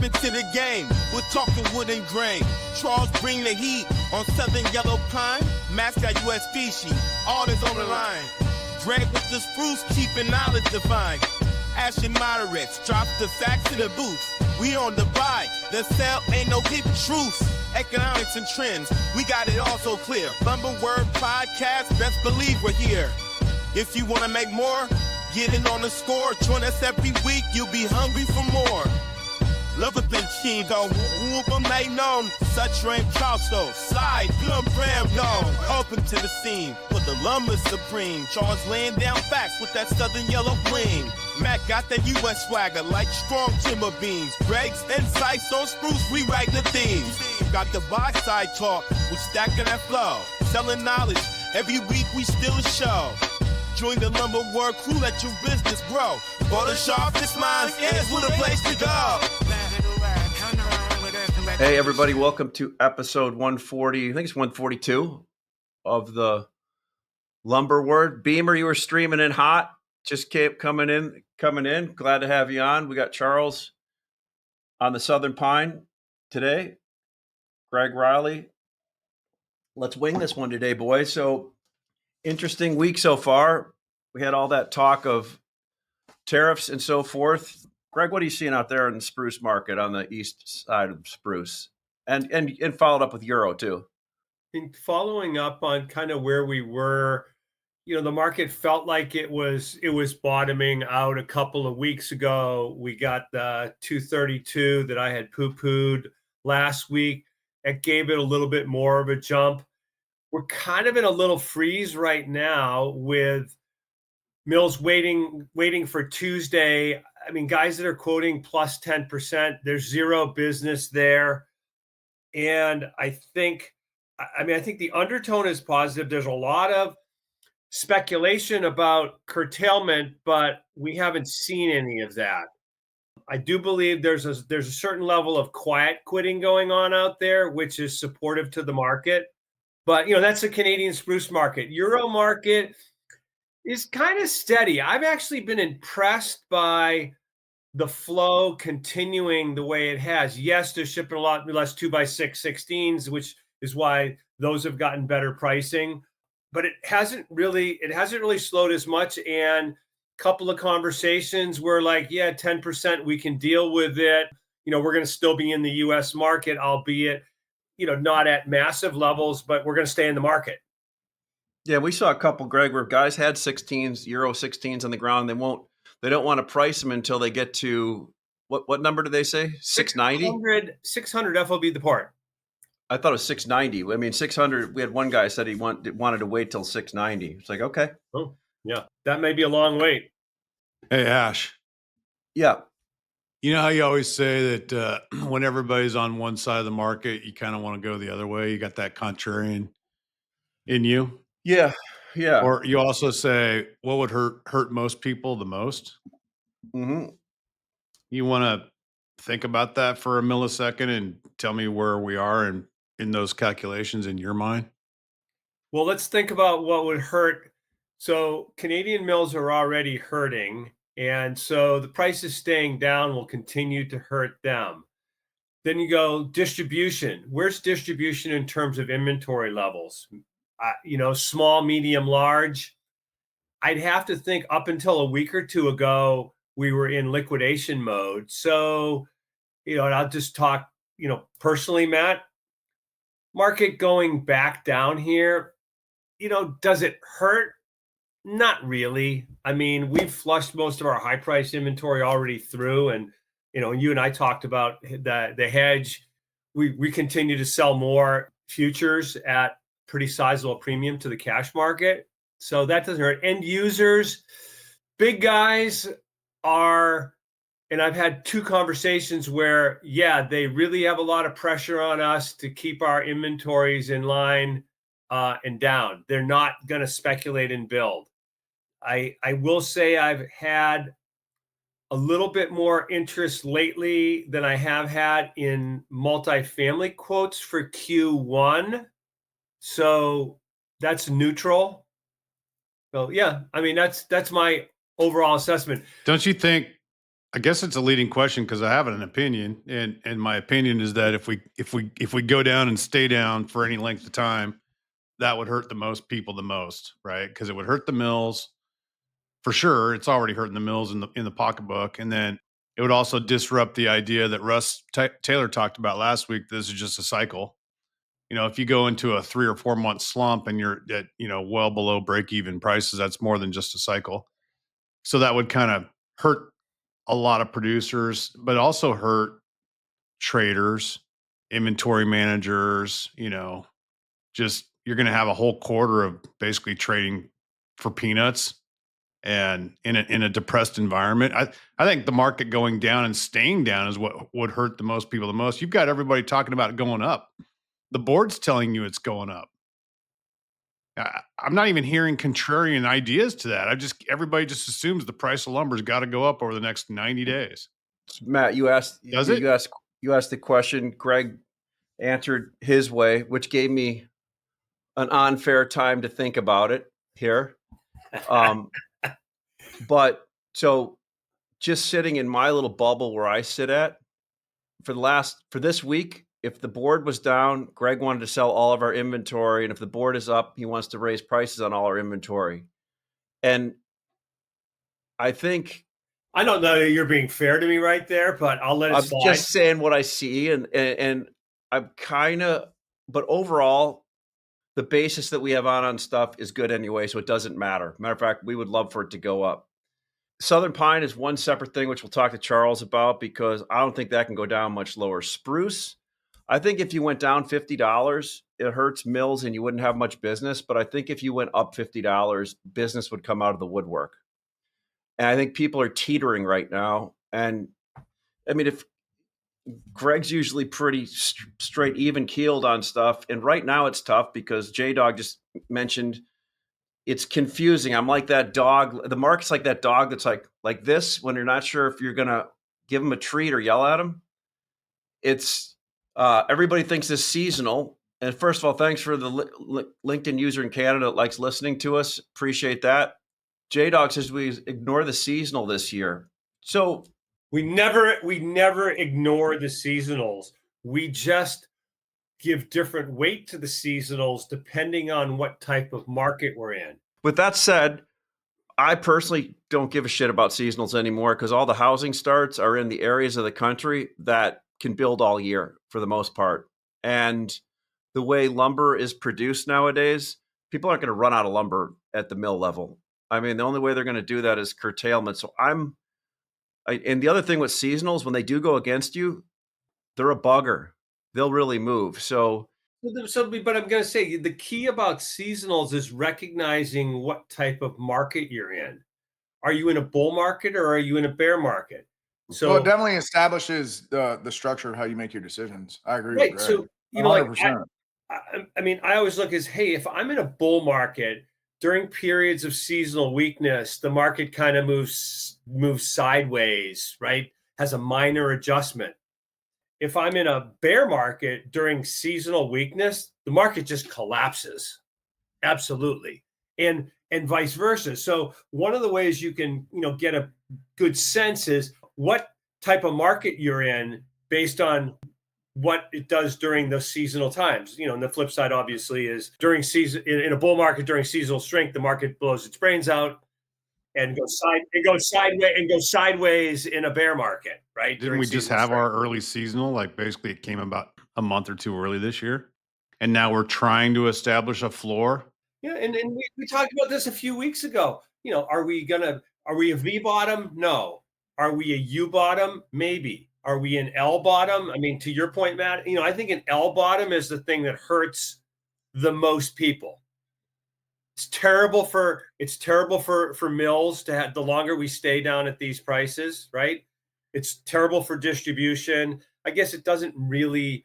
Step into the game, we're talking wood and grain. Charles bring the heat on Southern Yellow Pine. Mascot U.S. species, all is on the line. Gregg with the spruce, keeping knowledge defined. Ash and moderates, drop the facts in the booth. We on the buy, the sell ain't no hidden truth. Economics and trends, we got it all so clear. Lumber Word Podcast, best believe we're here. If you wanna make more, get in on the score. Join us every week, you'll be hungry for more. Love a bit keen, though. Whoop made known. Such rain Charleston. Slide, plum, ram, known. Open to the scene. For the lumber supreme. Charles laying down facts with that southern yellow bling. Matt got that U.S. swagger like strong timber beams. Gregg's insights on spruce, rewrite the themes. Got the buy side talk, we stacking that flow. Selling knowledge, every week we still a show. Join the Lumber Word crew, let your business grow. For the sharpest minds, is what a place to go. Hey, everybody, welcome to episode 140. I think it's 142 of the Lumber Word. Beymer, you were streaming in hot. Just kept coming in. Glad to have you on. We got Charles on the Southern Pine today. Gregg Riley. Let's wing this one today, boys. So, interesting week so far. We had all that talk of tariffs and so forth. Gregg, what are you seeing out there in the spruce market on the east side of spruce? And followed up with Euro too. Following up on kind of where we were, the market felt like it was bottoming out a couple of weeks ago. We got the 232 that I had poo-pooed last week. It gave it a little bit more of a jump. We're kind of in a little freeze right now with mills waiting for Tuesday. I mean, guys that are quoting plus 10%, there's zero business there. And I think the undertone is positive. There's a lot of speculation about curtailment, but we haven't seen any of that. I do believe there's a certain level of quiet quitting going on out there, which is supportive to the market. But, that's the Canadian spruce market. Euro market is kind of steady. I've actually been impressed by the flow continuing the way it has. Yes, they're shipping a lot less 2x6 16s, which is why those have gotten better pricing. But it hasn't really slowed as much. And a couple of conversations were like, yeah, 10%, we can deal with it. We're going to still be in the U.S. market, albeit, not at massive levels, but we're going to stay in the market. Yeah, we saw a couple, Gregg, where guys had 16s, Euro 16s on the ground. They don't want to price them until they get to what number do they say? 690? 600 FOB the port. I thought it was 690. I mean, 600. We had one guy said he wanted to wait till 690. It's like, okay. Oh, yeah. That may be a long wait. Hey, Ash. Yeah. You know how you always say that when everybody's on one side of the market, you kind of want to go the other way. You got that contrarian in you. Yeah. Yeah. Or you also say, what would hurt most people the most? Mm-hmm. You want to think about that for a millisecond and tell me where we are in those calculations in your mind? Well, let's think about what would hurt. So Canadian mills are already hurting. And so the prices staying down will continue to hurt them. Then you go distribution. Where's distribution in terms of inventory levels? Small, medium, large. I'd have to think up until a week or two ago, we were in liquidation mode. So, and I'll just talk, personally, Matt, market going back down here, does it hurt? Not really. I mean, we've flushed most of our high price inventory already through. And, you and I talked about the hedge. We continue to sell more futures at pretty sizable premium to the cash market. So that doesn't hurt. End users, big guys are, and I've had two conversations where, yeah, they really have a lot of pressure on us to keep our inventories in line and down. They're not going to speculate and build. I will say I've had a little bit more interest lately than I have had in multifamily quotes for Q1. So that's neutral. So yeah, I mean, that's my overall assessment. Don't you think I guess it's a leading question because I have an opinion, and my opinion is that if we go down and stay down for any length of time, that would hurt the most people the most, right? Because it would hurt the mills for sure. It's already hurting the mills in the pocketbook, and then it would also disrupt the idea that Russ Taylor talked about last week. This is just a cycle. If you go into a 3 or 4 month slump and you're at well below break even prices, that's more than just a cycle. So that would kind of hurt a lot of producers, but also hurt traders, inventory managers, just you're going to have a whole quarter of basically trading for peanuts and in a depressed environment. I think the market going down and staying down is what would hurt the most people the most. You've got everybody talking about it going up. The board's telling you it's going up. I'm not even hearing contrarian ideas to that. Everybody just assumes the price of lumber's got to go up over the next 90 days. Matt, you asked Does it? You asked the question. Gregg answered his way, which gave me an unfair time to think about it here. But so just sitting in my little bubble where I sit at for this week, if the board was down, Gregg wanted to sell all of our inventory. And if the board is up, he wants to raise prices on all our inventory. And I think I don't know that you're being fair to me right there, but I'll let it slide. I'm just saying what I see. And I'm but overall, the basis that we have on stuff is good anyway. So it doesn't matter. Matter of fact, we would love for it to go up. Southern pine is one separate thing, which we'll talk to Charles about, because I don't think that can go down much lower. Spruce, I think if you went down $50, it hurts mills and you wouldn't have much business. But I think if you went up $50, business would come out of the woodwork. And I think people are teetering right now. And I mean, if Gregg's usually pretty straight, even keeled on stuff. And right now it's tough because J-Dog just mentioned it's confusing. I'm like that dog. The market's like that dog that's like this when you're not sure if you're going to give him a treat or yell at him. It's everybody thinks it's seasonal. And first of all, thanks for the LinkedIn user in Canada that likes listening to us. Appreciate that. J-Dog says we ignore the seasonal this year. So we never ignore the seasonals. We just give different weight to the seasonals depending on what type of market we're in. With that said, I personally don't give a shit about seasonals anymore because all the housing starts are in the areas of the country that can build all year for the most part. And the way lumber is produced nowadays, people aren't going to run out of lumber at the mill level. I mean, the only way they're going to do that is curtailment. So and the other thing with seasonals, when they do go against you, they're a bugger. They'll really move. But I'm going to say the key about seasonals is recognizing what type of market you're in. Are you in a bull market or are you in a bear market? So it definitely establishes the structure of how you make your decisions. I agree. Right. With Gregg. So, 100%. I mean, I always look as, hey, if I'm in a bull market during periods of seasonal weakness, the market kind of moves sideways, right? Has a minor adjustment. If I'm in a bear market during seasonal weakness, the market just collapses. Absolutely. And vice versa. So one of the ways you can, get a good sense is what type of market you're in based on what it does during the seasonal times. And the flip side obviously is during season in a bull market during seasonal strength, the market blows its brains out and goes sideways in a bear market, right? Didn't we just have our early seasonal? Like basically it came about a month or two early this year. And now we're trying to establish a floor. Yeah. And we talked about this a few weeks ago. Are we a V bottom? No. Are we a U bottom? Maybe. Are we an L bottom? I mean, to your point, Matt, I think an L bottom is the thing that hurts the most people. It's terrible for mills to have the longer we stay down at these prices, right? It's terrible for distribution. I guess it doesn't really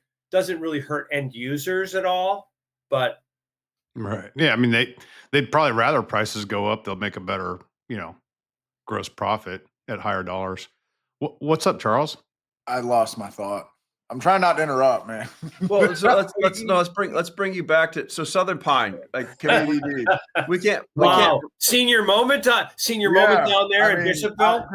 hurt end users at all, but right. Yeah, I mean they'd probably rather prices go up. They'll make a better, gross profit at higher dollars. What's up, Charles? I lost my thought. I'm trying not to interrupt, man. Well, so let's bring you back to Southern Pine. Like, can we can't. Senior moment down there in Bishopville.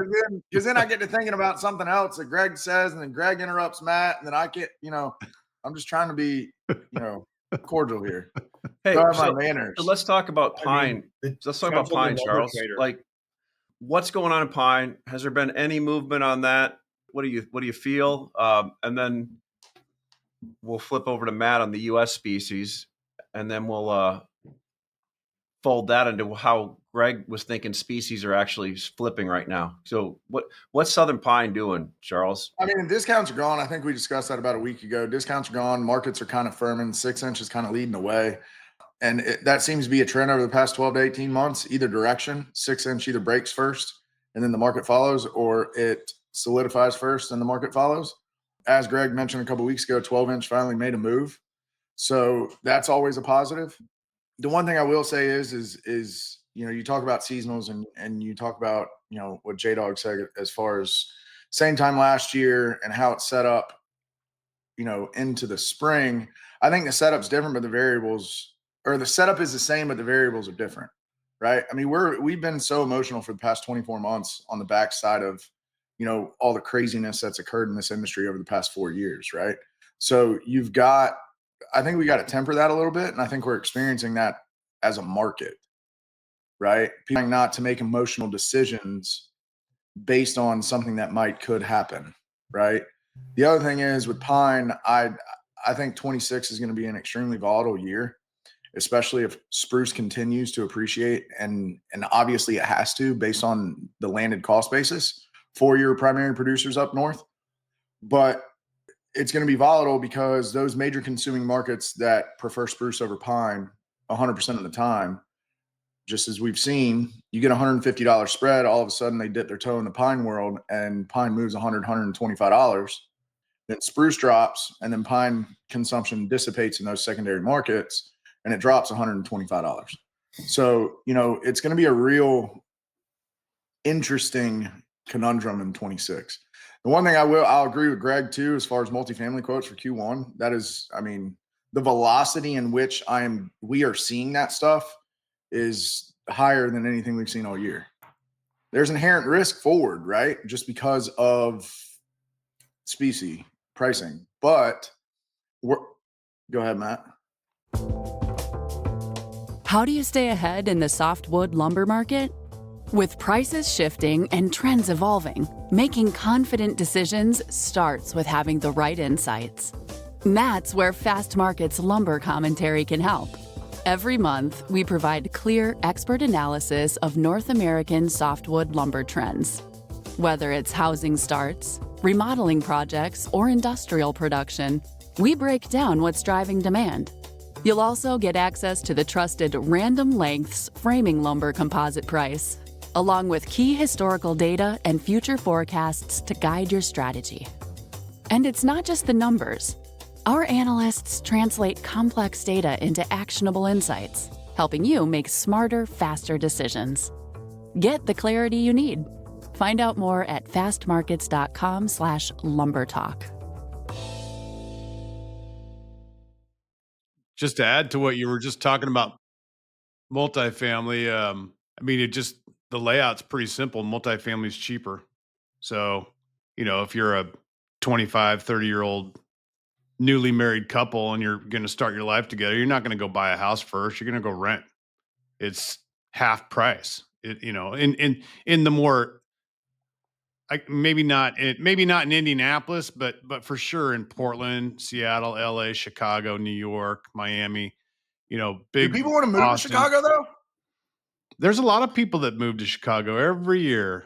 Because then I get to thinking about something else that Gregg says, and then Gregg interrupts Matt, and then I get, I'm just trying to be, cordial here. Hey, my manners. So let's talk about Pine. Let's talk about Pine, Charles. Like, what's going on in Pine? Has there been any movement on that? What do you feel? And then we'll flip over to Matt on the U.S. species, and then we'll fold that into how Gregg was thinking species are actually flipping right now. So what's Southern Pine doing, Charles? I mean, discounts are gone. I think we discussed that about a week ago. Discounts are gone. Markets are kind of firming. 6-inch is kind of leading the way. And that seems to be a trend over the past 12 to 18 months, either direction. 6-inch either breaks first and then the market follows, or it solidifies first and the market follows. As Gregg mentioned a couple of weeks ago, 12-inch finally made a move. So that's always a positive. The one thing I will say is you talk about seasonals and you talk about, what J-Dog said as far as same time last year and how it's set up, into the spring. I think the setup's different, but the setup is the same, but the variables are different, right? I mean, we've been so emotional for the past 24 months on the backside of, all the craziness that's occurred in this industry over the past 4 years, right? So I think we got to temper that a little bit. And I think we're experiencing that as a market, right? People not to make emotional decisions based on something that could happen, right? The other thing is with Pine, I think 26 is going to be an extremely volatile year, especially if spruce continues to appreciate. And obviously it has to based on the landed cost basis for your primary producers up north. But it's going to be volatile because those major consuming markets that prefer spruce over pine 100% of the time, just as we've seen, you get a $150 spread. All of a sudden they dip their toe in the pine world and pine moves $100, $125. Then spruce drops and then pine consumption dissipates in those secondary markets and it drops $125. So, it's going to be a real interesting conundrum in 26. The one thing I'll agree with Gregg too, as far as multifamily quotes for Q1, that is, the velocity in which we are seeing that stuff is higher than anything we've seen all year. There's inherent risk forward, right? Just because of species pricing, but go ahead, Matt. How do you stay ahead in the softwood lumber market? With prices shifting and trends evolving, making confident decisions starts with having the right insights. That's where Fastmarkets lumber commentary can help. Every month, we provide clear, expert analysis of North American softwood lumber trends. Whether it's housing starts, remodeling projects, or industrial production, we break down what's driving demand. You'll also get access to the trusted Random Lengths framing lumber composite price, along with key historical data and future forecasts to guide your strategy. And it's not just the numbers. Our analysts translate complex data into actionable insights, helping you make smarter, faster decisions. Get the clarity you need. Find out more at fastmarkets.com/lumbertalk. Just to add to what you were just talking about, multifamily, the layout's pretty simple. Multifamily is cheaper. So, if you're a 25, 30-year-old newly married couple and you're going to start your life together, you're not going to go buy a house first. You're going to go rent. It's half price. In the more, maybe not in Indianapolis, but for sure in Portland, Seattle, LA, Chicago, New York, Miami, big. Do people want to move Austin. to Chicago though? There's a lot of people that move to Chicago every year.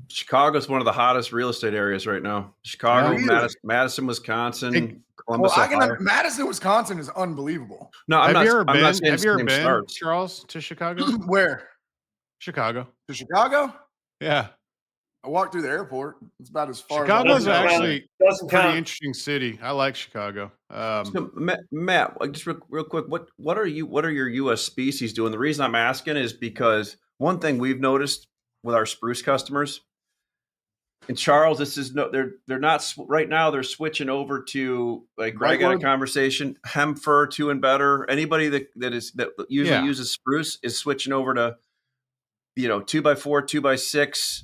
Chicago's one of the hottest real estate areas right now. Chicago, Really? Madison, Wisconsin, Columbus, Well, Ohio. Madison, Wisconsin is unbelievable. No, Have you ever I'm not saying been, starts. Charles, to Chicago? Where? Chicago. To Chicago? Yeah. I walked through the airport. It's about as far Chicago's as I actually Doesn't a pretty count. interesting city. I like Chicago. So, Matt, just real quick, what are your U.S. species doing? The reason I'm asking is because one thing we've noticed with our spruce customers, And Charles, this is they're not right now. They're switching over to, like Gregg had a conversation, Hemfer 2 and better. Anybody that usually uses spruce is switching over to 2x4, 2x6,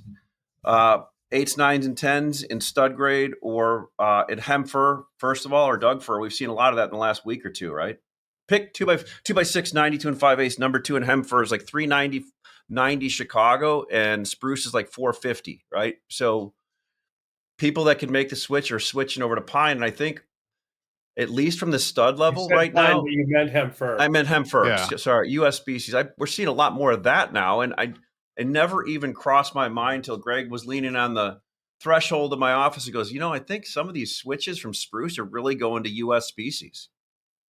8s, 9s, and 10s in stud grade, or at Hemfer first of all, or Doug fir. We've seen a lot of that in the last week or two, right? Pick 2x6, 92 and 5/8. Number 2 in Hemfer is like 390 Chicago, and spruce is like 450, right? So people that can make the switch are switching over to pine, and I think at least from the stud level right pine, now. but you meant Hemfer. I meant Hemfer. Yeah. Sorry, U.S. species. We're seeing a lot more of that now, and it never even crossed my mind till Gregg was leaning on the threshold of my office. He goes, I think some of these switches from spruce are really going to U.S. species.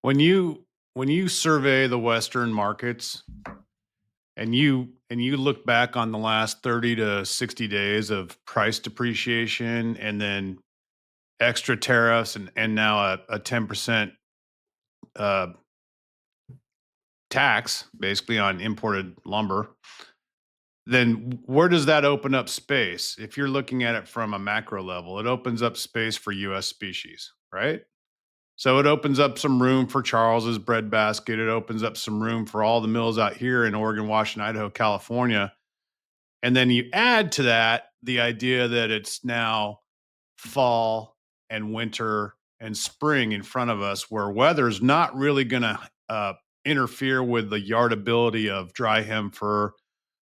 When you survey the Western markets and you look back on the last 30 to 60 days of price depreciation and then extra tariffs and now a 10% tax basically on imported lumber, then where does that open up space? If you're looking at it from a macro level, it opens up space for U.S. species, right? So it opens up some room for Charles's breadbasket. It opens up some room for all the mills out here in Oregon, Washington, Idaho, California. And then you add to that the idea that it's now fall and winter and spring in front of us, where weather's not really going to interfere with the yardability of dry Hemfer,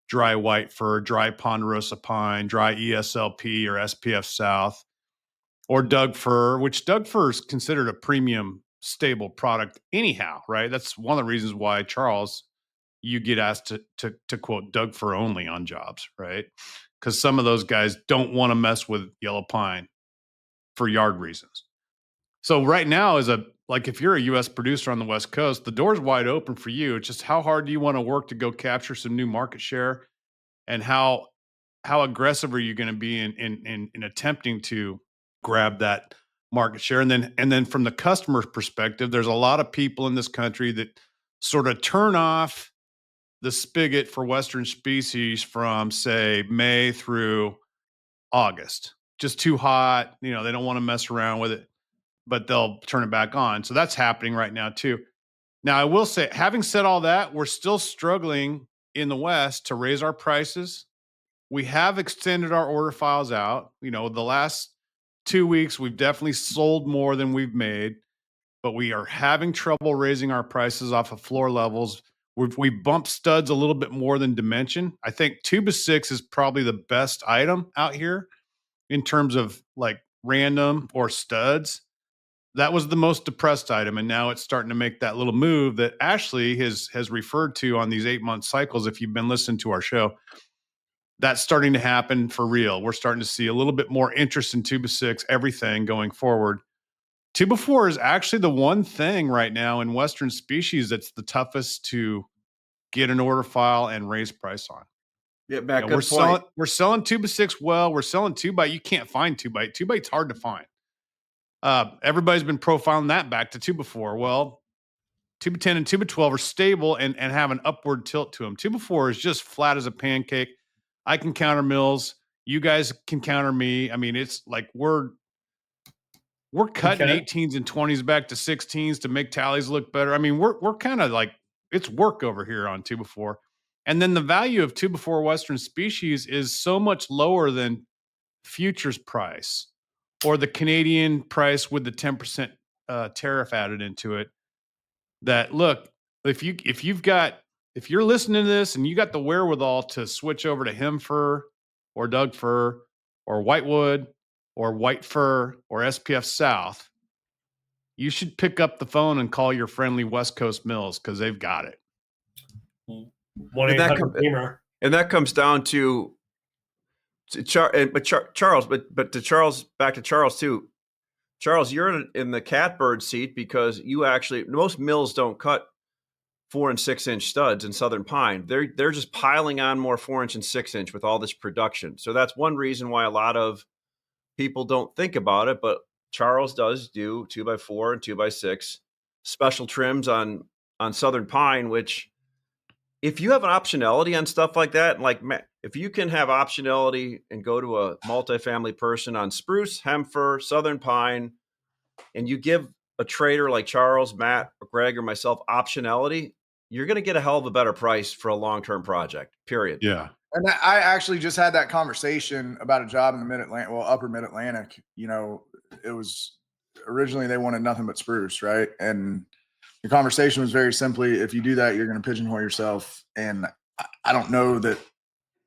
dry white fir, dry ponderosa pine, dry ESLP or SPF South, or Doug fir, which Doug fir is considered a premium stable product anyhow, right? That's one of the reasons why, Charles, you get asked to quote Doug fir only on jobs, right? Because some of those guys don't want to mess with yellow pine for yard reasons. So right now, if you're a U.S. producer on the West Coast, the door's wide open for you. It's just how hard do you want to work to go capture some new market share, and how aggressive are you going to be in attempting to grab that market share? And then from the customer's perspective, there's a lot of people in this country that sort of turn off the spigot for Western species from, say, May through August. Just too hot. They don't want to mess around with it, but they'll turn it back on. So that's happening right now too. Now, I will say, having said all that, we're still struggling in the West to raise our prices. We have extended our order files out. The last 2 weeks, we've definitely sold more than we've made, but we are having trouble raising our prices off of floor levels. We bumped studs a little bit more than dimension. I think 2x6 is probably the best item out here in terms of like random or studs. That was the most depressed item, and now it's starting to make that little move that Ashley has referred to on these 8-month cycles. If you've been listening to our show, that's starting to happen for real. We're starting to see a little bit more interest in 2x6, everything going forward. 2x4 is actually the one thing right now in Western species that's the toughest to get an order file and raise price on. Yeah, Matt, good we're point. we're selling 2x6 well. We're selling 2x. You can't find 2x. 2x's hard to find. Everybody's been profiling that back to 2x4. Well, 2x10 and 2x12 are stable and have an upward tilt to them. 2x4 is just flat as a pancake. I can counter mills. You guys can counter me. I mean, it's like we're cutting 18s and 20s back to 16s to make tallies look better. I mean, we're kind of like, it's work over here on 2x4. And then the value of 2x4 Western species is so much lower than futures price or the Canadian price with the 10% tariff added into it. That, look, if you're listening to this and you got the wherewithal to switch over to Hemfer or Doug fir or whitewood or white fir or SPF South, you should pick up the phone and call your friendly West Coast mills, because they've got it. 1-800-Beymer. And that comes down to Charles, but to Charles, back to Charles too. Charles, you're in the catbird seat because most mills don't cut 4 and 6 inch studs in Southern pine. They're just piling on more 4 inch and 6 inch with all this production. So that's one reason why a lot of people don't think about it. But Charles does do 2x4 and 2x6 special trims on Southern pine, which, if you have an optionality on stuff like that, like if you can have optionality and go to a multifamily person on spruce, hemper, southern pine, and you give a trader like Charles, Matt, or Gregg, or myself optionality, you're going to get a hell of a better price for a long-term project, period. Yeah. And I actually just had that conversation about a job in the Mid-Atlantic, upper Mid-Atlantic. It was originally they wanted nothing but spruce, right? And the conversation was very simply, if you do that, you're going to pigeonhole yourself. And I don't know that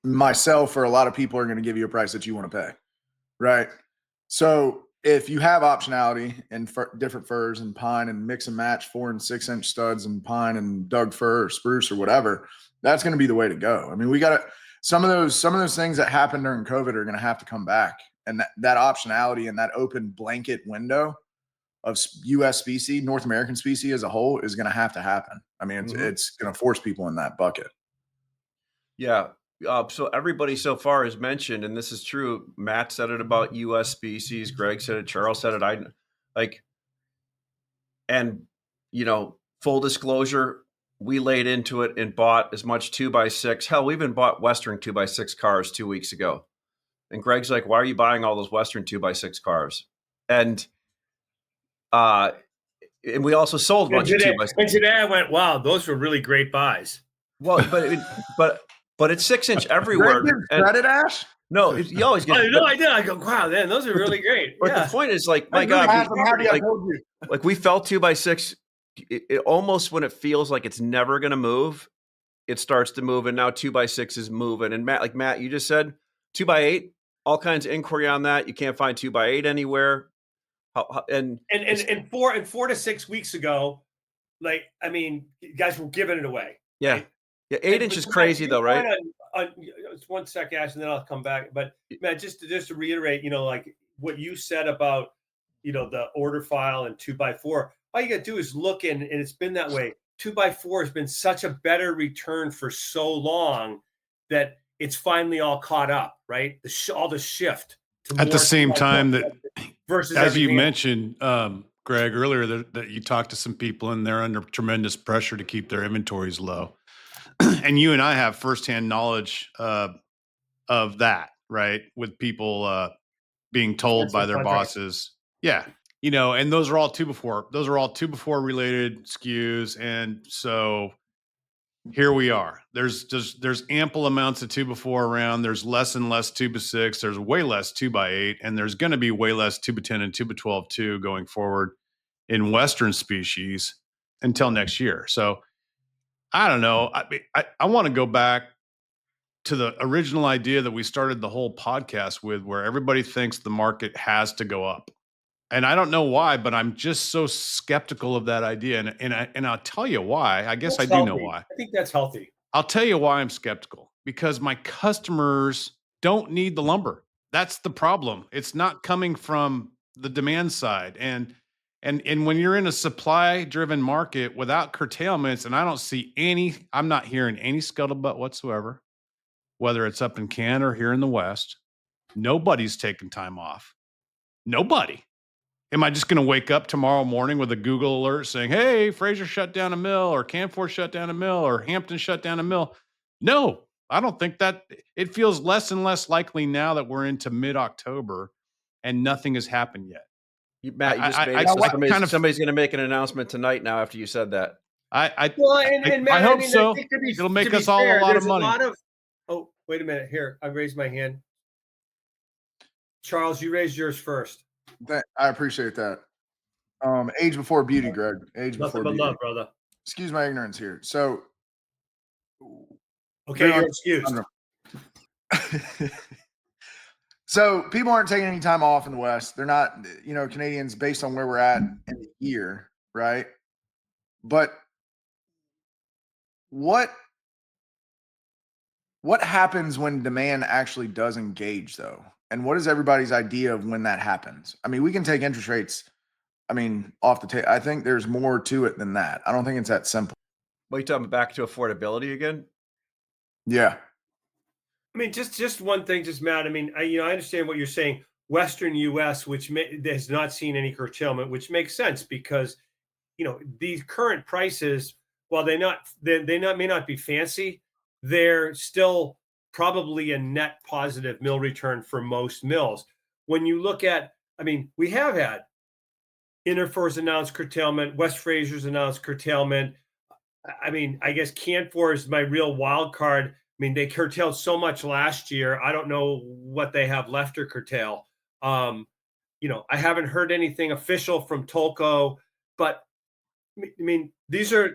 myself or a lot of people are going to give you a price that you want to pay, right? So if you have optionality in different firs and pine and mix and match 4 and 6 inch studs and pine and Doug fir or spruce or whatever, that's going to be the way to go. I mean, we got to, some of those things that happened during COVID are going to have to come back. And that optionality and that open blanket window of U.S. species, North American species as a whole, is going to have to happen. I mean, it's going to force people in that bucket. Yeah. So everybody so far has mentioned, and this is true. Matt said it about U.S. species. Gregg said it. Charles said it. And full disclosure, we laid into it and bought as much 2x6. Hell, we even bought Western 2x6 cars 2 weeks ago. And Gregg's like, "Why are you buying all those Western 2x6 cars?" And we also sold a bunch of 2x6. And today I went, "Wow, those were really great buys." Well, but it's 6 inch everywhere. Credit, Ash? No, you always get. No, I did. I go, "Wow, man, those are really great." But the point is, like, my God, like we fell 2x6. It almost, when it feels like it's never going to move, it starts to move, and now 2x6 is moving. And Matt, you just said 2x8. All kinds of inquiry on that. You can't find 2x8 anywhere. And 4 to 6 weeks ago, guys were giving it away. Yeah. Right? Yeah, 8 inch is crazy though, right? Just 1 sec, Ash, and then I'll come back. But man, just to reiterate, like what you said about the order file and 2x4. All you got to do is look in, and it's been that way. 2x4 has been such a better return for so long that it's finally all caught up, right? All the shift. At the same time that, versus as you mentioned, Gregg, earlier, that you talked to some people and they're under tremendous pressure to keep their inventories low. And you and I have firsthand knowledge of that, right? With people being told by their bosses. Yeah. And those are all 2x4. Those are all 2x4 related SKUs. And so here we are. There's ample amounts of 2x4 around. There's less and less 2x6. There's way less 2x8, and there's going to be way less 2x10 and 2x12 too going forward in Western species until next year. So I don't know. I want to go back to the original idea that we started the whole podcast with, where everybody thinks the market has to go up. And I don't know why, but I'm just so skeptical of that idea. And I'll tell you why. I guess I do know why. I think that's healthy. I'll tell you why I'm skeptical. Because my customers don't need the lumber. That's the problem. It's not coming from the demand side. And when you're in a supply-driven market without curtailments, and I'm not hearing any scuttlebutt whatsoever, whether it's up in Canada or here in the West, nobody's taking time off. Nobody. Am I just going to wake up tomorrow morning with a Google alert saying, "Hey, Fraser shut down a mill," or Canfor shut down a mill, or Hampton shut down a mill? No, I don't think that. It feels less and less likely now that we're into mid-October and nothing has happened yet. Matt, you just made it. Somebody's going to make an announcement tonight now after you said that. Matt, I hope so. It'll make us all a lot of money. Oh, wait a minute. Here, I raised my hand. Charles, you raised yours first. I appreciate that. Age before beauty, Gregg. Age Nothing before but beauty. love, brother. Excuse my ignorance here. So, okay, you're excused. So people aren't taking any time off in the West. They're not, Canadians, based on where we're at in the year, right? But what happens when demand actually does engage, though? And what is everybody's idea of when that happens? I mean, we can take interest rates, off the table. I think there's more to it than that. I don't think it's that simple. What are you talking about, back to affordability again? Yeah. Just one thing, Matt. I understand what you're saying. Western U.S., which has not seen any curtailment, which makes sense because, these current prices, while may not be fancy, they're still probably a net positive mill return for most mills. When you look at, I mean, we have had Interfor's announced curtailment, West Fraser's announced curtailment. I mean, I guess Canfor is my real wild card. I mean, they curtailed so much last year. I don't know what they have left to curtail. I haven't heard anything official from Tolco, but I mean, these are,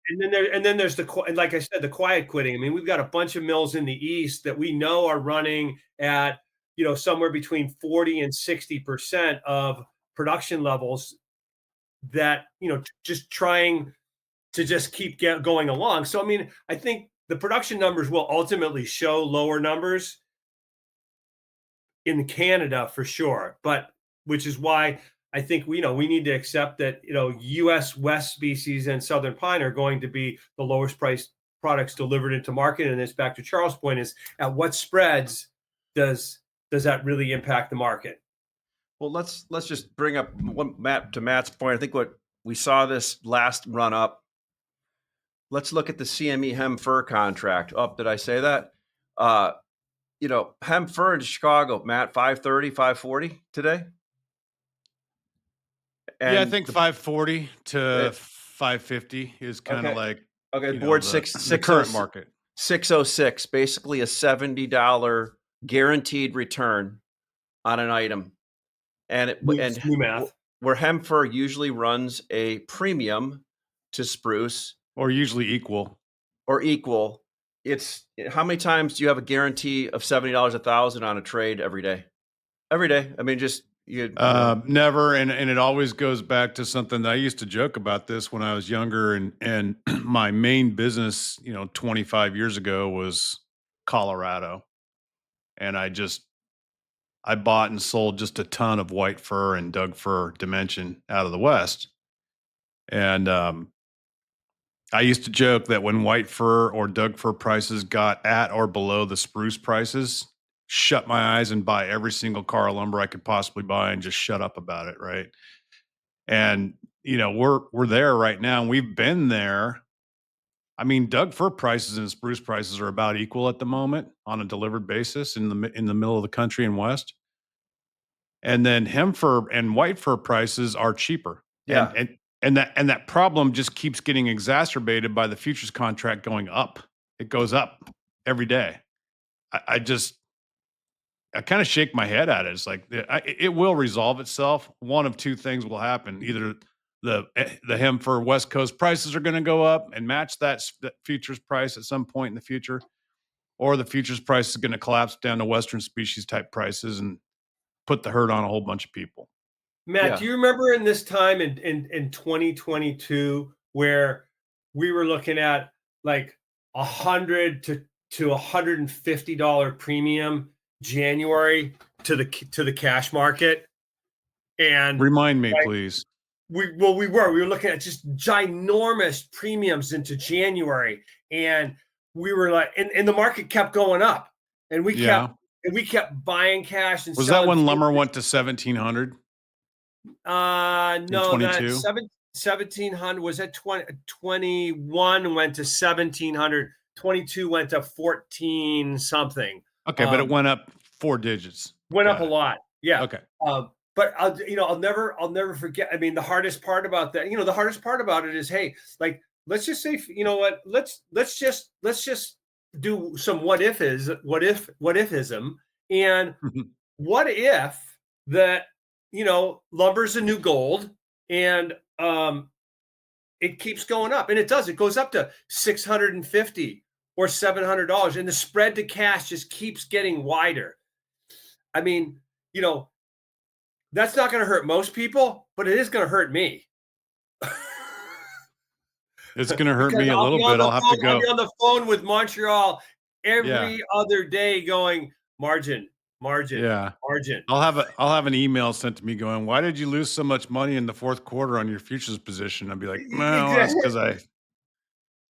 and then there's like I said, the quiet quitting. I mean, we've got a bunch of mills in the East that we know are running at, somewhere between 40 and 60% of production levels that, just trying to just keep going along. So, I mean, I think the production numbers will ultimately show lower numbers in Canada for sure, but which is why I think we need to accept that, U.S. West species and Southern pine are going to be the lowest priced products delivered into market. And it's back to Charles' point, is at what spreads does that really impact the market? Well, let's just bring up Matt's point. I think what we saw this last run up. Let's look at the CME hem fir contract. Oh, did I say that? Hem fir in Chicago, Matt, 530, 540 today. And I think 540 to 550 is kind of like board the current market. 606, basically a $70 guaranteed return on an item, and new math. Where hem fir usually runs a premium to spruce, or usually equal. It's how many times do you have a guarantee of $70 1,000 on a trade every day? Every day. I mean, just never. And it always goes back to something that I used to joke about this when I was younger, and my main business, 25 years ago was Colorado. And I bought and sold just a ton of white fir and Doug fir dimension out of the West. And I used to joke that when white fir or Doug fir prices got at or below the spruce prices, shut my eyes and buy every single car of lumber I could possibly buy and just shut up about it, right? And we're there right now, and we've been there. I mean, Doug fir prices and spruce prices are about equal at the moment on a delivered basis in the middle of the country and West. And then hem fir and white fir prices are cheaper. Yeah. And that problem just keeps getting exacerbated by the futures contract going up. It goes up every day. I kind of shake my head at it. It's like it will resolve itself. One of two things will happen: either the hem fir West Coast prices are going to go up and match that futures price at some point in the future, or the futures price is going to collapse down to Western species type prices and put the hurt on a whole bunch of people. Matt, do you remember in this time in 2022 where we were looking at like $100 to $150 premium January to the cash market? And remind me, please. We were looking at just ginormous premiums into January, and we were like, and the market kept going up, and we kept buying cash. And was that when lumber went to 1,700? No, that 1700 was at 21 went to 1,700. 22 went to 14 something. Okay, but it went up 4 digits. Went up a lot. Yeah. Okay. But I'll never forget. I mean, the hardest part about that, the hardest part about it is, hey, like, let's just say, let's just do some what ifism, and what if that, lumber's a new gold, and it keeps going up, and it does. It goes up to $650 or $700, and the spread to cash just keeps getting wider. I mean, that's not going to hurt most people, but it is going to hurt me. It's going to hurt me a little bit. I'll have to go. I'll be on the phone with Montreal every other day going, margin. Yeah. Margin. I'll have an email sent to me going, "Why did you lose so much money in the fourth quarter on your futures position?" I'd be like, "No, that's because I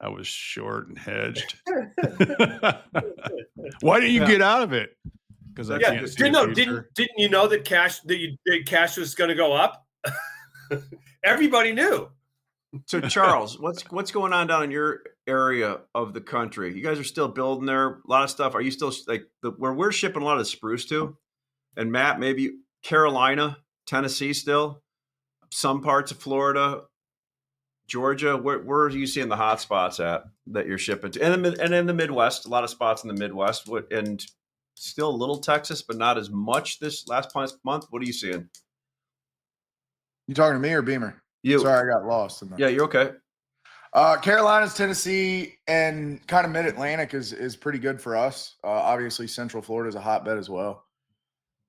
was short and hedged." Why didn't you get out of it? Because I can't see the future. Didn't you know that cash was going to go up? Everybody knew. So Charles, what's going on down in your area of the country? You guys are still building there. A lot of stuff. Are you still like where we're shipping a lot of spruce to? And Matt, maybe Carolina, Tennessee still, some parts of Florida, Georgia. Where are you seeing the hot spots at that you're shipping to? And in the Midwest, a lot of spots in the Midwest. And still a little Texas, but not as much this last month. What are you seeing? You talking to me or Beymer? You. Sorry, I got lost in that. Yeah, you're okay. Carolinas, Tennessee, and kind of mid-Atlantic is pretty good for us. Obviously, Central Florida is a hotbed as well.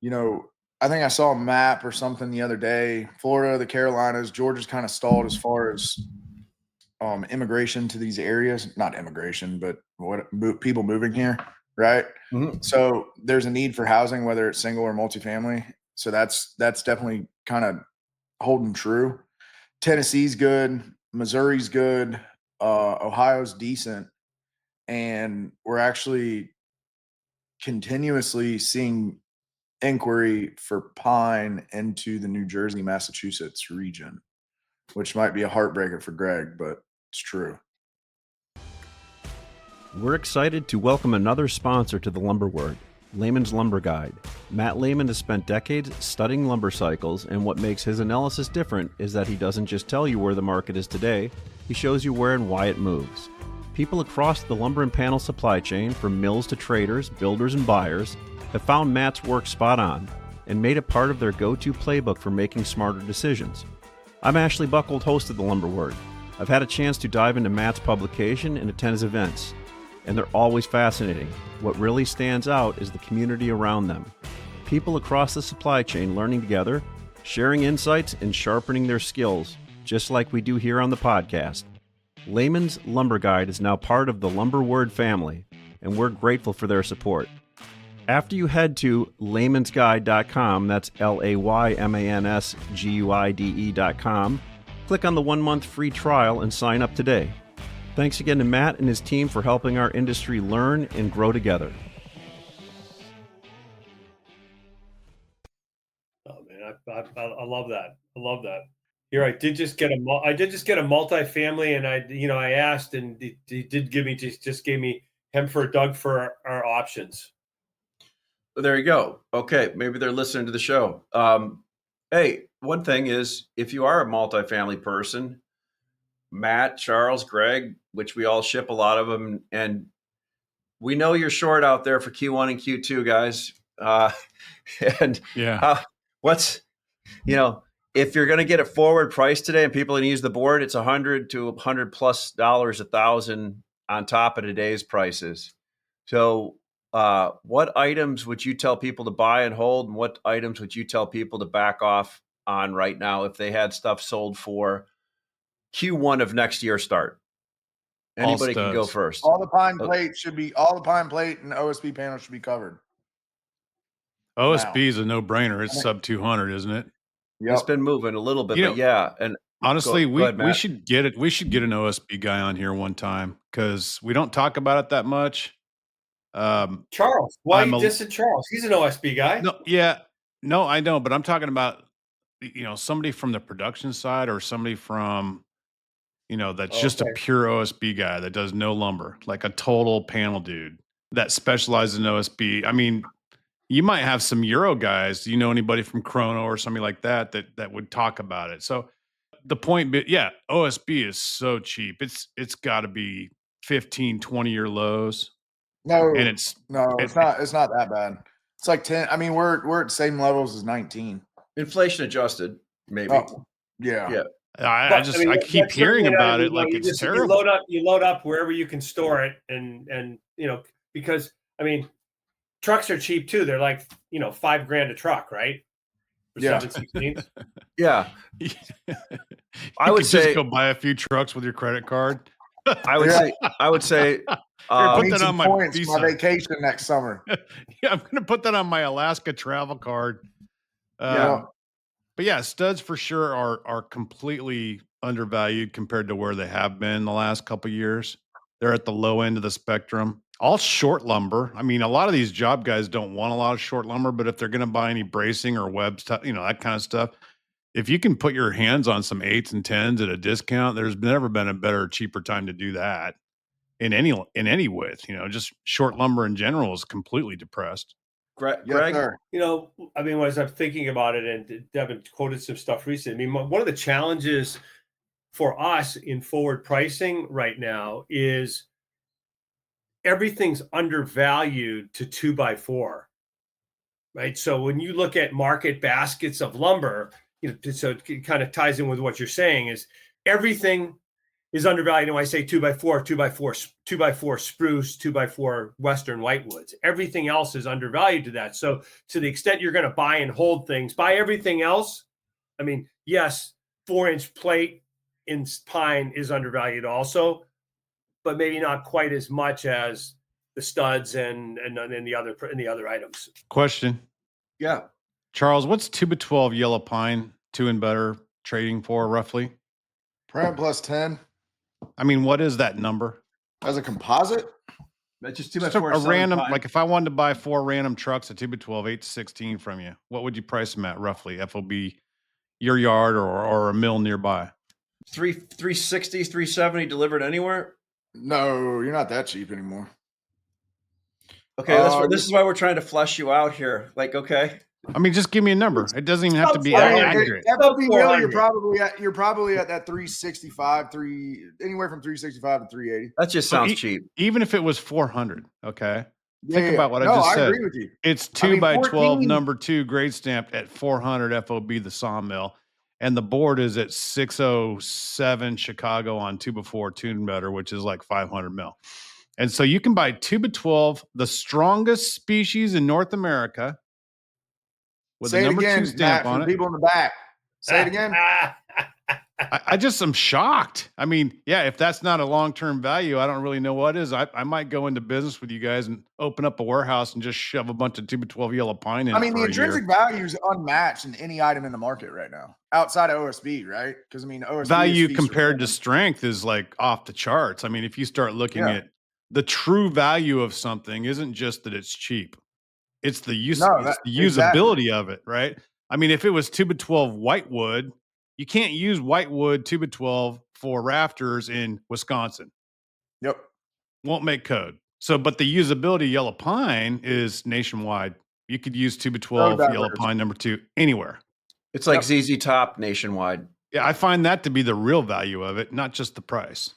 You know, I think I saw a map or something the other day. Florida, the Carolinas, Georgia's kind of stalled as far as immigration to these areas. Not immigration, but people moving here, right? Mm-hmm. So there's a need for housing, whether it's single or multifamily. So that's definitely kind of holding true. Tennessee's good. Missouri's good. Ohio's decent. And we're actually continuously seeing inquiry for pine into the New Jersey, Massachusetts region, which might be a heartbreaker for Gregg, but it's true. We're excited to welcome another sponsor to the Lumber Word, Layman's Lumber Guide. Matt Layman has spent decades studying lumber cycles, and what makes his analysis different is that he doesn't just tell you where the market is today, he shows you where and why it moves. People across the lumber and panel supply chain, from mills to traders, builders, and buyers, have found Matt's work spot on and made it part of their go-to playbook for making smarter decisions. I'm Ashley Buckold, host of the Lumber Word. I've had a chance to dive into Matt's publication and attend his events, and they're always fascinating. What really stands out is the community around them. People across the supply chain learning together, sharing insights, and sharpening their skills, just like we do here on the podcast. Layman's Lumber Guide is now part of the Lumber Word family, and we're grateful for their support. After you head to laymansguide.com, that's LAYMANSGUIDE.com, click on the 1-month free trial and sign up today. Thanks again to Matt and his team for helping our industry learn and grow together. Oh man, I love that. I love that. Here, I did just get a multifamily, and I asked, and he did give me just gave me Hemfer Doug for our options. There you go. Okay, maybe they're listening to the show. Hey, one thing is, if you are a multifamily person, Matt, Charles, Gregg, which we all ship a lot of them, and we know you're short out there for Q1 and Q2, guys. And yeah, if you're going to get a forward price today and people are going to use the board, it's $100 to $100+ $1,000 on top of today's prices. So what items would you tell people to buy and hold, and what items would you tell people to back off on right now if they had stuff sold for Q1 of next year start? Anybody can go first. All the pine plate and OSB panels should be covered. OSB is a no-brainer. It's sub 200, isn't it? Yep. It's been moving a little bit, but yeah. And honestly, go ahead, we should get it. We should get an OSB guy on here one time, because we don't talk about it that much. Charles, why you dissing Charles? He's an OSB guy. No, I know, but I'm talking about somebody from the production side, or somebody from that's just a pure OSB guy that does no lumber, like a total panel dude that specializes in OSB. I mean, you might have some Euro guys. Do you know anybody from Chrono or somebody like that would talk about it? So the point, OSB is so cheap. It's got to be 15, 20-year lows. No, and it's not that bad. It's like 10. I mean, we're at the same levels as 19. Inflation adjusted, maybe. Oh, yeah. I keep hearing about it like it's terrible. You load up wherever you can store it, and because trucks are cheap too. They're like $5,000 a truck, right? For 7/16. Yeah. I would say just go buy a few trucks with your credit card. I would say put that on my vacation next summer. Yeah, I'm going to put that on my Alaska travel card. But yeah, studs for sure are completely undervalued compared to where they have been the last couple of years. They're at the low end of the spectrum. All short lumber. I mean, a lot of these job guys don't want a lot of short lumber, but if they're going to buy any bracing or web stuff, that kind of stuff, if you can put your hands on some 8s and 10s at a discount, there's never been a better, cheaper time to do that. in any width. Just short lumber in general is completely depressed. Greg, Sir. I mean, as I'm thinking about it, and Devin quoted some stuff recently, I mean, one of the challenges for us in forward pricing right now is everything's undervalued to 2x4, right? So when you look at market baskets of lumber, so it kind of ties in with what you're saying is everything is undervalued. And when I say 2x4, 2x4 spruce, 2x4 Western whitewoods, everything else is undervalued to that. So to the extent you're going to buy and hold things, buy everything else. I mean, yes, 4-inch plate in pine is undervalued also, but maybe not quite as much as the studs and the other items. Question. Yeah. Charles, what's 2x12 yellow pine 2 and better trading for roughly? Prem plus 10 I mean, what is that number? as a composite. That's just too Just much more. a random, pine. like if I wanted to buy 4 random trucks at 2x12, 8 to 16 from you, what would you price them at roughly? FOB your yard or a mill nearby? 360, 370 delivered anywhere. No, you're not that cheap anymore. Okay, this is why we're trying to flesh you out here. Like, okay, I mean, just give me a number. It doesn't even have to be I mean, accurate. FOB mill, you're 400. probably at that 365, anywhere from 365 to 380. that just sounds cheap. Even if it was 400, okay. Yeah, Think about what I just said. I agree with you. It's I mean, 2x12 14 number 2 grade stamped at 400 FOB the sawmill, and the board is at 607 Chicago on 2x4 tune better, which is like 500 mil. And so you can buy 2x12, the strongest species in North America, with Say the it number again, 2 stamp Matt, on for it. people in the back. Say it again. I just am shocked. I mean, yeah, if that's not a long-term value, I don't really know what is. I might go into business with you guys and open up a warehouse and just shove a bunch of 2x12 yellow pine in. I mean, for the a intrinsic year. value is unmatched in any item in the market right now, outside of OSB, right? Because I mean, OSB Value is feast or compared to famine. strength is like off the charts. I mean, if you start looking Yeah. at the true value of something, isn't just that it's cheap; it's the use, No, it's the exactly. usability of it, right? I mean, if it was 2x12 whitewood, you can't use whitewood 2x12 for rafters in Wisconsin. Yep. Won't make code. So, but the usability of yellow pine is nationwide. You could use 2x12 So yellow diverse. pine number 2 anywhere. It's like ZZ Top nationwide. Yeah, I find that to be the real value of it, not just the price.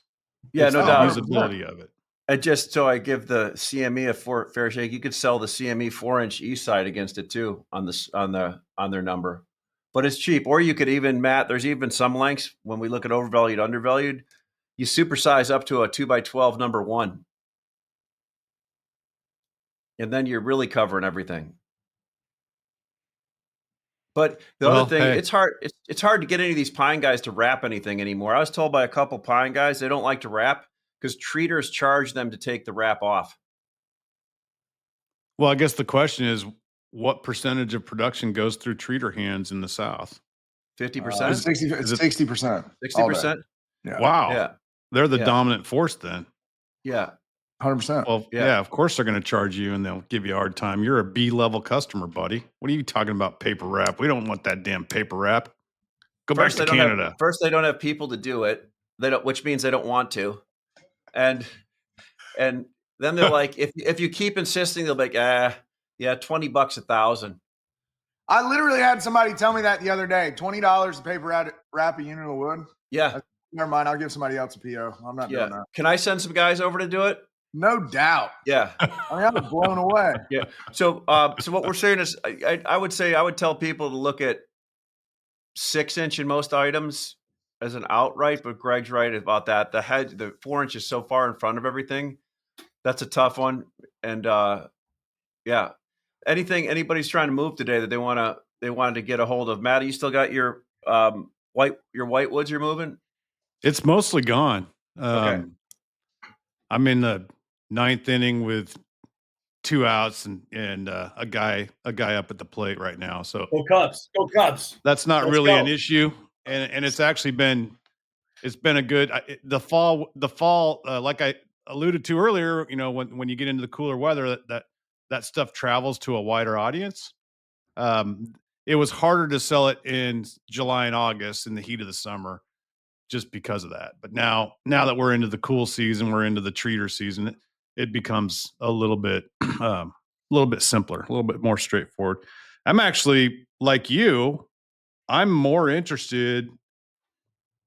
Yeah, It's no the doubt. usability of it. And just so I give the CME a fair shake, you could sell the CME 4-inch east side against it too on their number, but it's cheap. Or you could even, Matt, there's even some lengths when we look at overvalued, undervalued, you supersize up to a 2x12 number 1, and then you're really covering everything. But the other thing, hey. it's hard. It's hard to get any of these pine guys to wrap anything anymore. I was told by a couple pine guys they don't like to wrap because treaters charge them to take the wrap off. Well, I guess the question is, what percentage of production goes through treater hands in the South? 50%, It's 60%. 60%. Yeah. Wow. Yeah, They're the Yeah. dominant force then. yeah. 100%. Well, Yeah. yeah, of course they're going to charge you and they'll give you a hard time. You're a B-level customer, buddy. What are you talking about paper wrap? We don't want that damn paper wrap. Go back to they don't Canada. first, they don't have people to do it. They don't, which means they don't want to. And then they're like, if you keep insisting, they'll be like, yeah, $20 1,000. I literally had somebody tell me that the other day. $20 to paper wrap a unit of wood. Yeah, Never mind. I'll give somebody else a PO. I'm not doing yeah. that. Can I send some guys over to do it? No doubt. Yeah, I mean, I was blown away. yeah. So what we're saying is, I would say I would tell people to look at 6-inch in most items as an outright, but Gregg's right about that. The 4-inch is so far in front of everything. That's a tough one. And yeah, anybody's trying to move today that they wanted to get a hold of. Matt, you still got your whitewoods you're moving? It's mostly gone. Okay. I'm in the 9th inning with 2 outs and a guy up at the plate right now. So Go Cubs. Go Cubs. that's not Let's really go. an issue. And it's actually been a good, the fall, like I alluded to earlier, when you get into the cooler weather, that stuff travels to a wider audience. It was harder to sell it in July and August in the heat of the summer. just because of that. But now that we're into the cool season, we're into the treater season, it becomes a little bit simpler, a little bit more straightforward. I'm actually, like you, I'm more interested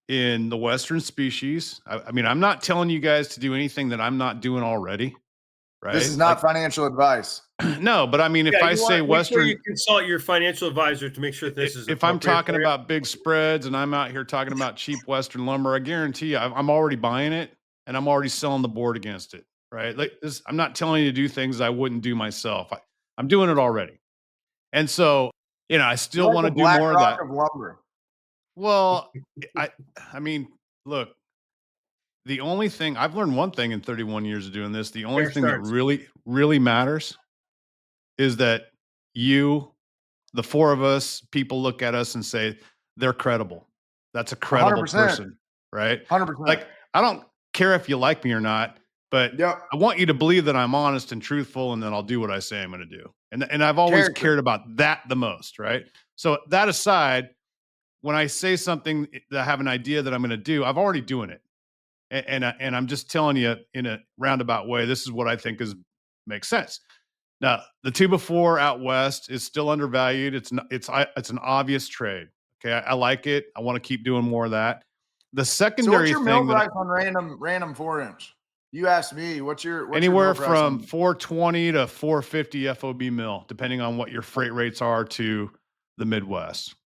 in the Western species. I mean, I'm not telling you guys to do anything that I'm not doing already, right? This is not financial advice. No, but I mean, if I say Western, you consult your financial advisor to make sure this is. If I'm talking about big spreads and I'm out here talking about cheap Western lumber, I guarantee you, I'm already buying it and I'm already selling the board against it, right? Like this, I'm not telling you to do things I wouldn't do myself. I'm doing it already, and so I still want to do more of that. Of lumber. Well, I mean, look. The only thing I've learned one thing in 31 years of doing this, the only thing that really, really matters is that the four of us, people look at us and say they're credible. That's a credible 100%. person, right? 100%. Like, I don't care if you like me or not, but I want you to believe that I'm honest and truthful and that I'll do what I say I'm going to do. And I've always cared about that the most, right? So that aside, when I say something that I have an idea that I'm going to do, I've already doing it. And I'm just telling you in a roundabout way, this is what I think makes sense. Now, the 2x4 out west is still undervalued. It's an obvious trade. Okay, I like it. I want to keep doing more of that. The secondary so what's your thing mill price on random 4-inch? You asked me. What's your anywhere mill price from 420 to 450 FOB mill, depending on what your freight rates are to the Midwest.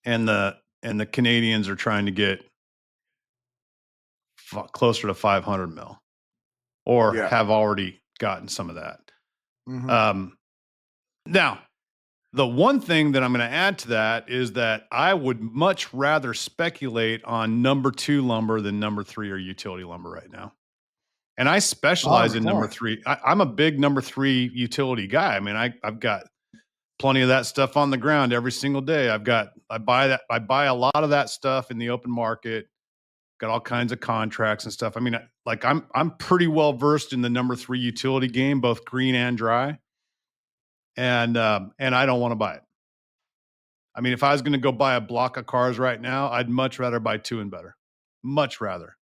And the Canadians are trying to get closer to 500 mil, or have already gotten some of that. Mm-hmm. Now, the one thing that I'm going to add to that is that I would much rather speculate on number 2 lumber than number 3 or utility lumber right now. And I specialize in number 3. I'm a big number 3 utility guy. I mean, I've got plenty of that stuff on the ground every single day. I buy a lot of that stuff in the open market. Got all kinds of contracts and stuff. I mean, like I'm pretty well versed in the number 3 utility game, both green and dry. And I don't want to buy it. I mean, if I was going to go buy a block of cars right now, I'd much rather buy 2 and better. Much rather.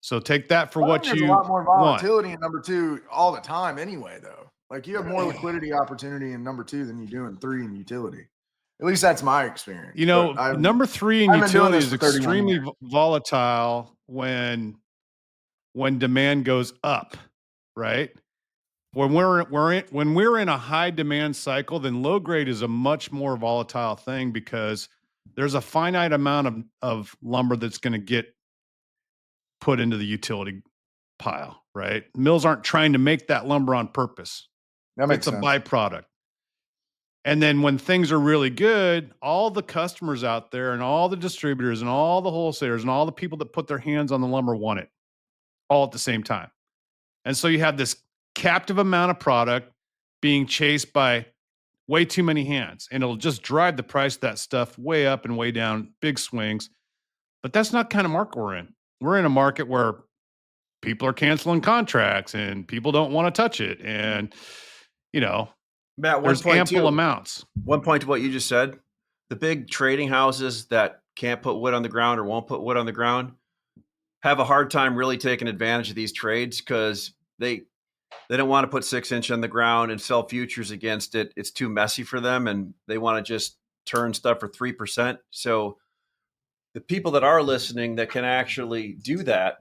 So take that for what you want. There's a lot more volatility in number 2 all the time anyway, though. Like you have more liquidity opportunity in number 2 than you do in 3 in utility. At least that's my experience. Number 3 in utility is extremely volatile when demand goes up, right? When we're in a high demand cycle, then low grade is a much more volatile thing because there's a finite amount of lumber that's going to get put into the utility pile, right? Mills aren't trying to make that lumber on purpose. It's a byproduct. And then when things are really good, all the customers out there and all the distributors and all the wholesalers and all the people that put their hands on the lumber want it all at the same time. And so you have this captive amount of product being chased by way too many hands, and it'll just drive the price of that stuff way up and way down, big swings. But that's not the kind of market we're in. We're in a market where people are canceling contracts and people don't want to touch it. And, Matt, there's ample amounts. One point to what you just said, the big trading houses that can't put wood on the ground or won't put wood on the ground have a hard time really taking advantage of these trades because they don't want to put 6-inch on the ground and sell futures against it. It's too messy for them, and they want to just turn stuff for 3%. So the people that are listening that can actually do that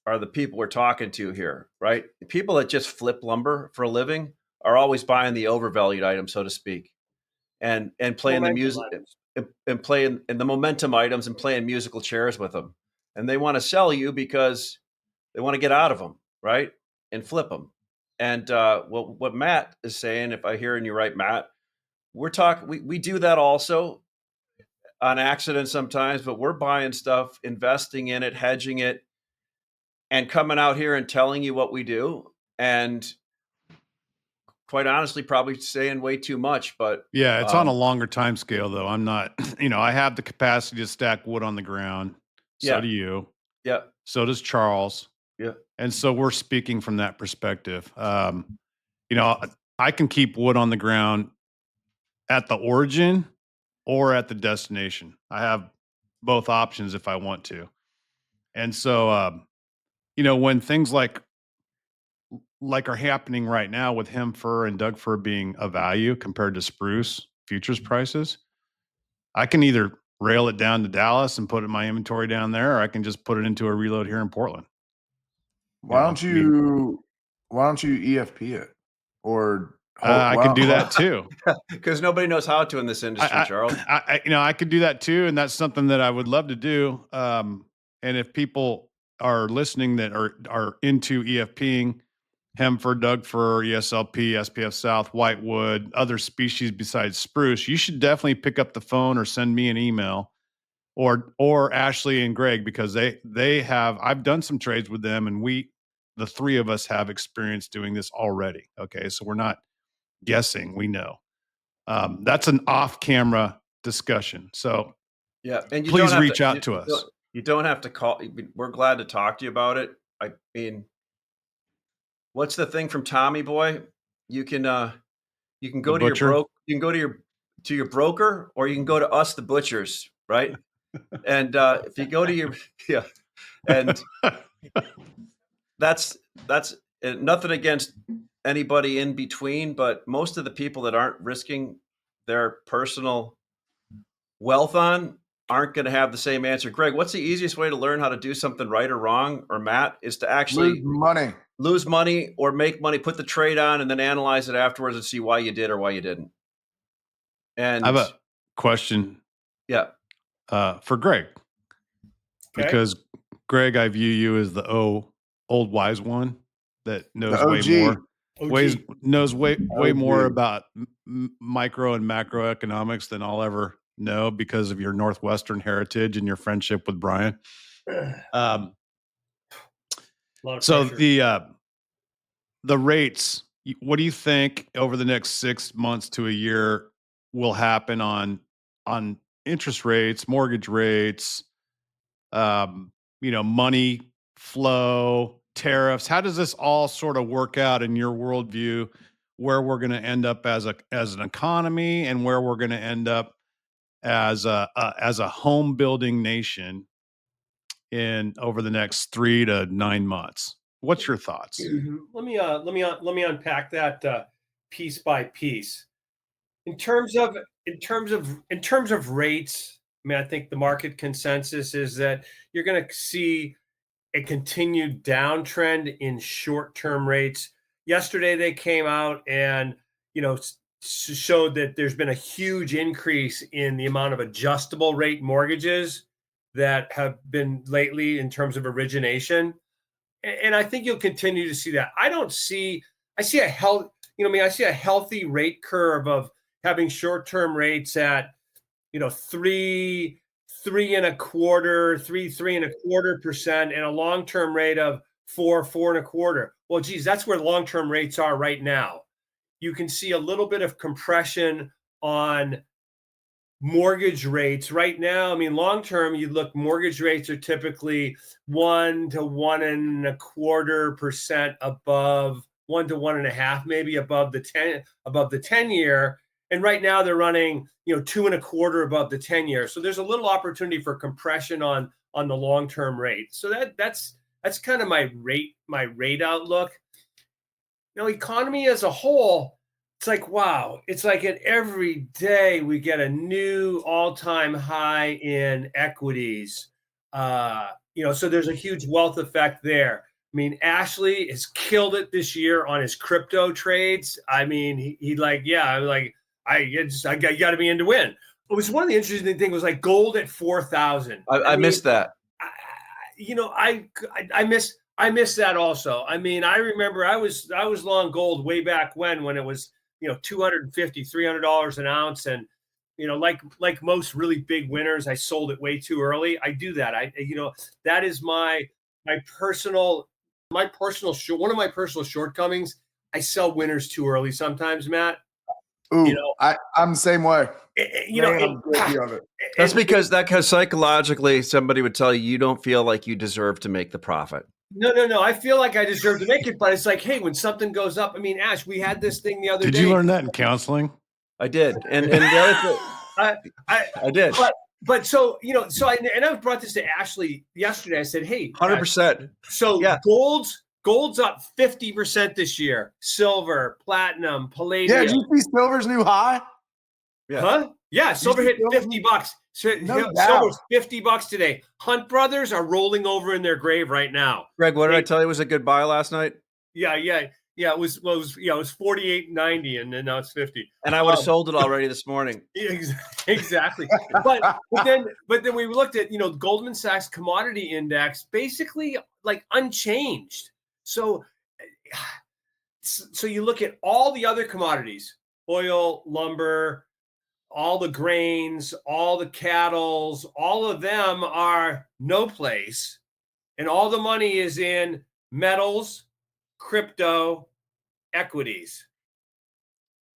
are the people we're talking to here, right? The people that just flip lumber for a living are always buying the overvalued item, so to speak, and playing the music and playing in the momentum items and playing musical chairs with them. And they want to sell you because they want to get out of them, right? And flip them. And what Matt is saying, if I'm hearing you right, Matt, we do that also on accident sometimes, but we're buying stuff, investing in it, hedging it, and coming out here and telling you what we do. And quite honestly, probably saying way too much, but yeah, it's on a longer time scale though. I'm not, I have the capacity to stack wood on the ground. So do you. Yeah. So does Charles. Yeah. And so we're speaking from that perspective. I can keep wood on the ground at the origin or at the destination. I have both options if I want to. And so, when things like are happening right now with hem fir and Doug fir being a value compared to spruce futures prices, I can either rail it down to Dallas and put it in my inventory down there, or I can just put it into a reload here in Portland. Why don't you EFP it? Or I could do that too, because nobody knows how to in this industry, Charles. I could do that too, and that's something that I would love to do. And if people are listening that are into EFPing, hem fir, Doug fir, ESLP, SPF South, whitewood, other species besides spruce, you should definitely pick up the phone or send me an email, or Ashley and Gregg, because they have. I've done some trades with them, and the three of us have experience doing this already. Okay, so we're not guessing. We know. That's an off-camera discussion. So yeah, and please reach out to us. You don't have to call. We're glad to talk to you about it. I mean, what's the thing from Tommy Boy? You can go to your broker. You can go to your broker, or you can go to us, the butchers, right? And if you go to and that's nothing against anybody in between, but most of the people that aren't risking their personal wealth aren't going to have the same answer. Gregg, what's the easiest way to learn how to do something right or wrong, or Matt, is to actually lose money or make money, put the trade on, and then analyze it afterwards and see why you did or why you didn't. And I have a question. Yeah. For Gregg, because Gregg, I view you as the old wise one that knows way more about micro and macroeconomics than I'll ever know, because of your Northwestern heritage and your friendship with Brian. So the rates, what do you think over the next 6 months to a year will happen on interest rates, mortgage rates, money flow, tariffs? How does this all sort of work out in your worldview, where we're going to end up as an economy, and where we're going to end up as a home building nation over the next 3 to 9 months? What's your thoughts? Let me unpack that piece by piece. In terms of rates, I mean, I think the market consensus is that you're going to see a continued downtrend in short-term rates. Yesterday, they came out and showed that there's been a huge increase in the amount of adjustable rate mortgages that have been lately in terms of origination. And I think you'll continue to see that. I see a healthy rate curve of having short-term rates at, 3.25% and a long-term rate of 4.25%. Well, geez, that's where long-term rates are right now. You can see a little bit of compression on mortgage rates right now. I mean, long-term, mortgage rates are typically 1 to 1.25% above, 1 to 1.5, maybe above the 10-year. And right now they're running, 2.25 above the 10-year. So there's a little opportunity for compression on the long-term rate. So that's kind of my rate outlook. Economy as a whole, it's like, wow, it's like every day we get a new all-time high in equities. So there's a huge wealth effect there. I mean, Ashley has killed it this year on his crypto trades. I mean, I got to be in to win. It was one of the interesting things was like gold at 4,000. I missed that. I missed that also. I mean, I remember I was long gold way back when it was, $250, $300 an ounce. And, like most really big winners, I sold it way too early. I do that. That is one of my personal shortcomings. I sell winners too early sometimes, Matt. Ooh, I'm the same way. That's because psychologically somebody would tell you don't feel like you deserve to make the profit. No. I feel like I deserve to make it, but it's like, hey, when something goes up, I mean, Ash, we had this thing the other day. Did you learn that in counseling? I did, and the other thing, I did. But so, I brought this to Ashley yesterday. I said, hey, 100%. So yeah. gold's up 50% this year. Silver, platinum, palladium. Yeah, did you see silver's new high? Yeah. Huh? Yeah, silver hit $50. So, silver's $50 today. Hunt Brothers are rolling over in their grave right now. Greg, what did I tell you was a good buy last night? Yeah. It was 48.90 and then now it's 50. And I would have sold it already this morning. Exactly. but then we looked at, Goldman Sachs commodity index basically like unchanged. So you look at all the other commodities, oil, lumber, all the grains, all the cattles, all of them are no place. And all the money is in metals, crypto, equities.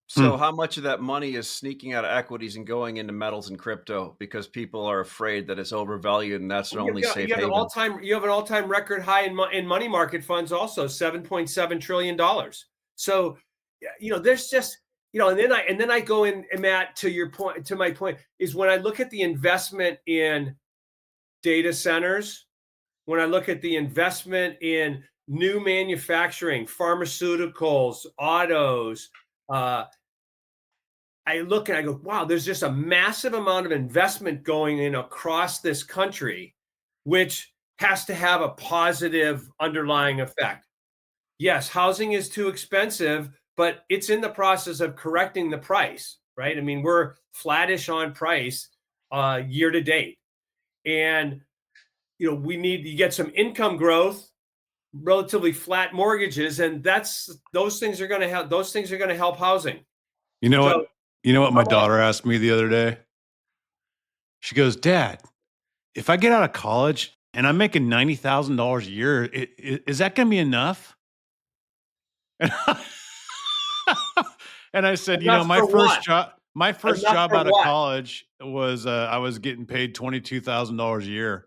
So how much of that money is sneaking out of equities and going into metals and crypto because people are afraid that it's overvalued and that's their only safe haven? You have an all-time record high in money market funds also, $7.7 trillion. So, there's just, and then I go in, and Matt, to my point is when I look at the investment in data centers, when I look at the investment in new manufacturing, pharmaceuticals, autos, I look and I go, wow, there's just a massive amount of investment going in across this country, which has to have a positive underlying effect. Yes, housing is too expensive, but it's in the process of correcting the price, right? I mean, we're flattish on price year to date. And, we need to get some income growth, relatively flat mortgages, and those things are going to help housing. You know what my daughter asked me the other day? She goes, Dad, if I get out of college and I'm making $90,000 a year, is that going to be enough? And I said, my first job out of college was I was getting paid $22,000 a year,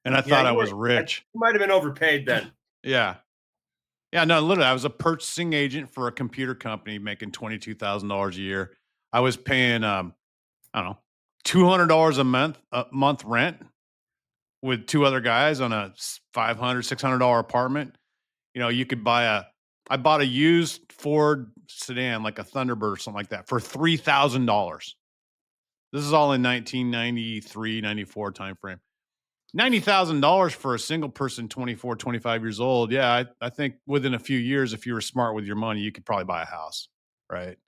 and I thought I was rich. You might have been overpaid then. Yeah. Yeah, no, literally, I was a purchasing agent for a computer company making $22,000 a year. I was paying, $200 a month rent with two other guys on a $500, $600 apartment. You could I bought a used Ford sedan, like a Thunderbird or something like that, for $3,000. This is all in 1993, 94 timeframe. $90,000 for a single person, 24, 25 years old. Yeah, I think within a few years, if you were smart with your money, you could probably buy a house, right?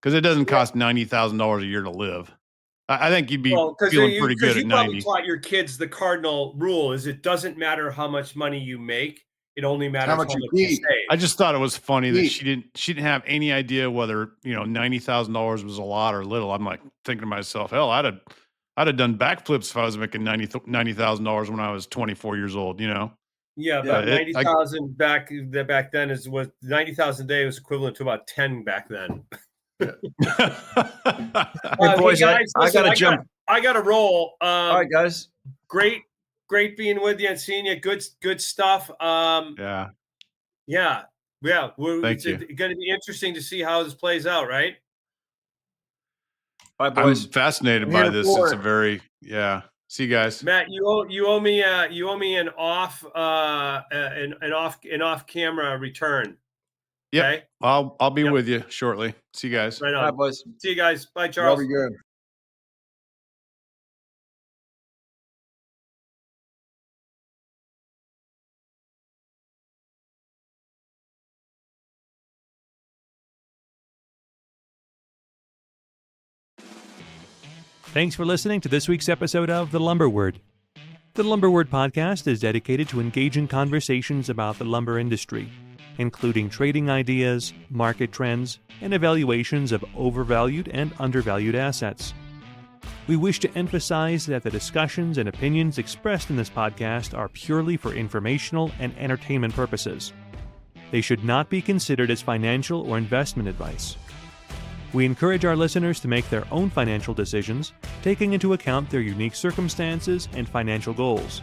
Because it doesn't cost $90,000 a year to live. I think you'd be feeling pretty good at 90. You probably taught your kids the cardinal rule is it doesn't matter how much money you make. It only matters how much you save. I just thought it was funny that she didn't have any idea whether, $90,000 was a lot or little. I'm like thinking to myself, hell, I'd have done backflips if I was making $90,000 when I was 24 years old, Yeah, but 90,000 back then was 90,000 a day was equivalent to about 10 back then. Hey, boys, guys, I gotta jump. I gotta roll. All right, guys. Great being with you and seeing you. Good stuff. Yeah. It's going to be interesting to see how this plays out, right? All right, boys. I'm fascinated by this. It's a very See you guys. Matt, you owe me an off camera return. Yeah, okay? I'll be with you shortly. See you guys. Right on. Bye, boys. See you guys. Bye, Charles. That'll be good. Thanks for listening to this week's episode of The Lumber Word. The Lumber Word podcast is dedicated to engaging conversations about the lumber industry, including trading ideas, market trends, and evaluations of overvalued and undervalued assets. We wish to emphasize that the discussions and opinions expressed in this podcast are purely for informational and entertainment purposes. They should not be considered as financial or investment advice. We encourage our listeners to make their own financial decisions, taking into account their unique circumstances and financial goals,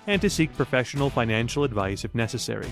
and to seek professional financial advice if necessary.